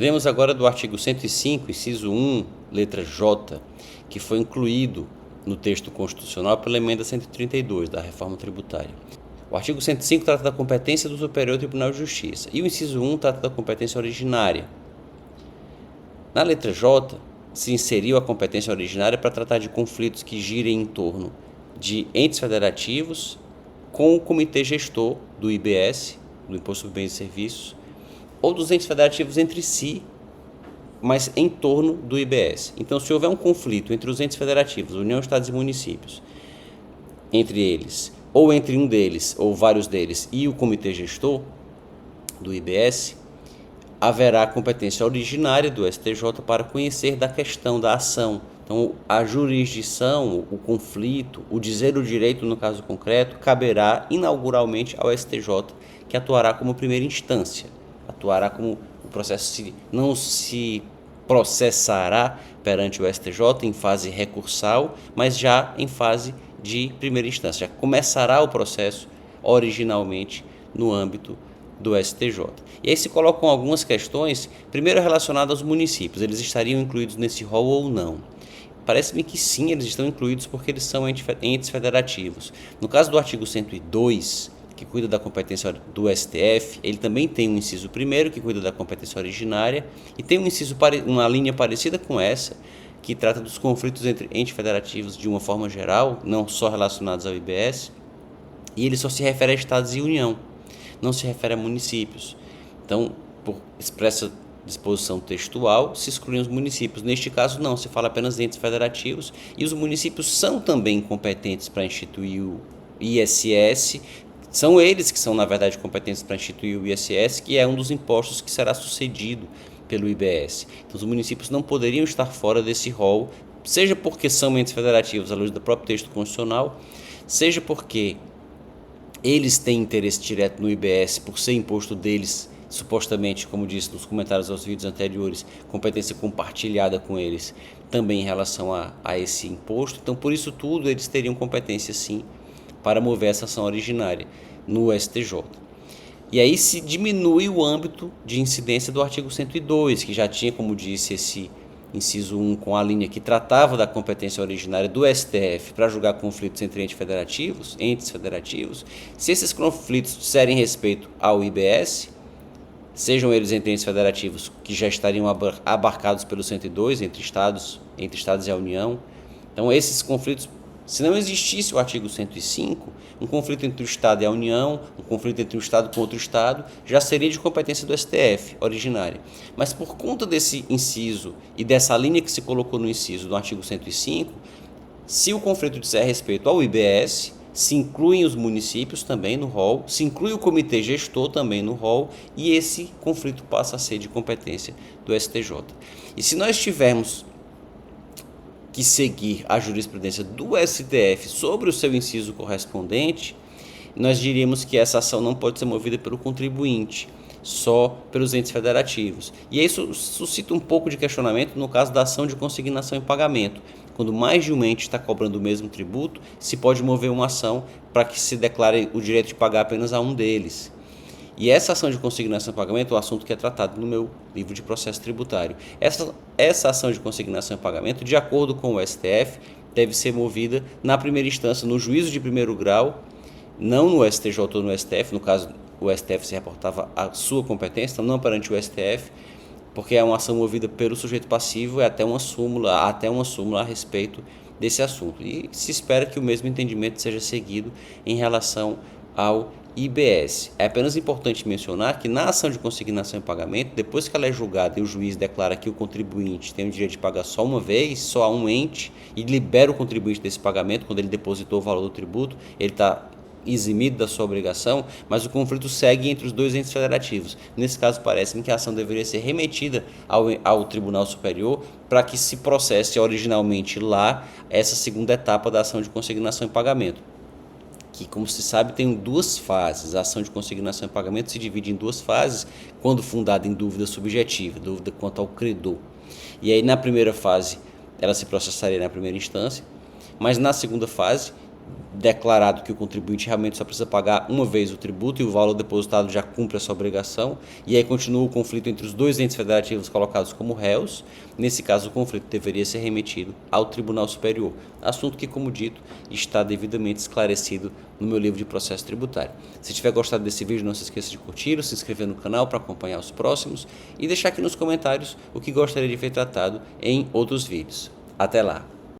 Leremos agora do artigo 105, inciso 1, letra J, que foi incluído no texto constitucional pela emenda 132 da reforma tributária. O artigo 105 trata da competência do Superior Tribunal de Justiça e o inciso 1 trata da competência originária. Na letra J, se inseriu a competência originária para tratar de conflitos que girem em torno de entes federativos com o comitê gestor do IBS, do Imposto sobre Bens e Serviços, ou dos entes federativos entre si, mas em torno do IBS. Então, se houver um conflito entre os entes federativos, União, Estados e Municípios, entre eles, ou entre um deles, ou vários deles, e o comitê gestor do IBS, haverá competência originária do STJ para conhecer da questão da ação. Então, a jurisdição, o conflito, o dizer o direito no caso concreto, caberá inauguralmente ao STJ, que atuará como primeira instância, atuará como o processo não se processará perante o STJ em fase recursal, mas já em fase de primeira instância. Já começará o processo originalmente no âmbito do STJ. E aí se colocam algumas questões, primeiro relacionadas aos municípios, eles estariam incluídos nesse rol ou não? Parece-me que sim, eles estão incluídos porque eles são entes federativos. No caso do artigo 102, que cuida da competência do STF, ele também tem um inciso primeiro, que cuida da competência originária, e tem uma linha parecida com essa, que trata dos conflitos entre entes federativos de uma forma geral, não só relacionados ao IBS, e ele só se refere a estados e União, não se refere a municípios. Então, por expressa disposição textual, se excluem os municípios. Neste caso, não, se fala apenas de entes federativos, e os municípios são também competentes para instituir o ISS. São eles que são, na verdade, competentes para instituir o ISS, que é um dos impostos que será sucedido pelo IBS. Então, os municípios não poderiam estar fora desse rol, seja porque são entes federativos à luz do próprio texto constitucional, seja porque eles têm interesse direto no IBS por ser imposto deles, supostamente, como disse nos comentários aos vídeos anteriores, competência compartilhada com eles também em relação a esse imposto. Então, por isso tudo, eles teriam competência, sim, para mover essa ação originária no STJ. E aí se diminui o âmbito de incidência do artigo 102, que já tinha, como disse, esse inciso 1 com a linha que tratava da competência originária do STF para julgar conflitos entre entes federativos. Se esses conflitos disserem respeito ao IBS, sejam eles entre entes federativos que já estariam abarcados pelo 102, entre estados e a União. Então, esses conflitos, se não existisse o artigo 105, um conflito entre o Estado e a União, um conflito entre um Estado com outro Estado, já seria de competência do STF, originária. Mas por conta desse inciso e dessa linha que se colocou no inciso do artigo 105, se o conflito disser respeito ao IBS, se incluem os municípios também no rol, se inclui o comitê gestor também no rol, e esse conflito passa a ser de competência do STJ. E se nós tivermos que seguir a jurisprudência do STF sobre o seu inciso correspondente, nós diríamos que essa ação não pode ser movida pelo contribuinte, só pelos entes federativos. E isso suscita um pouco de questionamento no caso da ação de consignação em pagamento. Quando mais de um ente está cobrando o mesmo tributo, se pode mover uma ação para que se declare o direito de pagar apenas a um deles. E essa ação de consignação em pagamento é um assunto que é tratado no meu livro de processo tributário. Essa ação de consignação em pagamento, de acordo com o STF, deve ser movida na primeira instância, no juízo de primeiro grau, não no STJ ou no STF. No caso, o STF se reportava a sua competência, então não perante o STF, porque é uma ação movida pelo sujeito passivo, é até uma súmula a respeito desse assunto. E se espera que o mesmo entendimento seja seguido em relação ao IBS. É apenas importante mencionar que na ação de consignação em pagamento, depois que ela é julgada e o juiz declara que o contribuinte tem o direito de pagar só uma vez, só a um ente, e libera o contribuinte desse pagamento, quando ele depositou o valor do tributo, ele está eximido da sua obrigação, mas o conflito segue entre os dois entes federativos. Nesse caso, parece-me que a ação deveria ser remetida ao Tribunal Superior para que se processe originalmente lá essa segunda etapa da ação de consignação em pagamento, que, como se sabe, tem duas fases. A ação de consignação em pagamento se divide em duas fases, quando fundada em dúvida subjetiva, dúvida quanto ao credor. E aí, na primeira fase, ela se processaria na primeira instância, mas na segunda fase, declarado que o contribuinte realmente só precisa pagar uma vez o tributo e o valor depositado já cumpre essa obrigação, e aí continua o conflito entre os dois entes federativos colocados como réus. Nesse caso, o conflito deveria ser remetido ao Tribunal Superior, assunto que, como dito, está devidamente esclarecido no meu livro de processo tributário. Se tiver gostado desse vídeo, não se esqueça de curtir ou se inscrever no canal para acompanhar os próximos e deixar aqui nos comentários o que gostaria de ver tratado em outros vídeos. Até lá!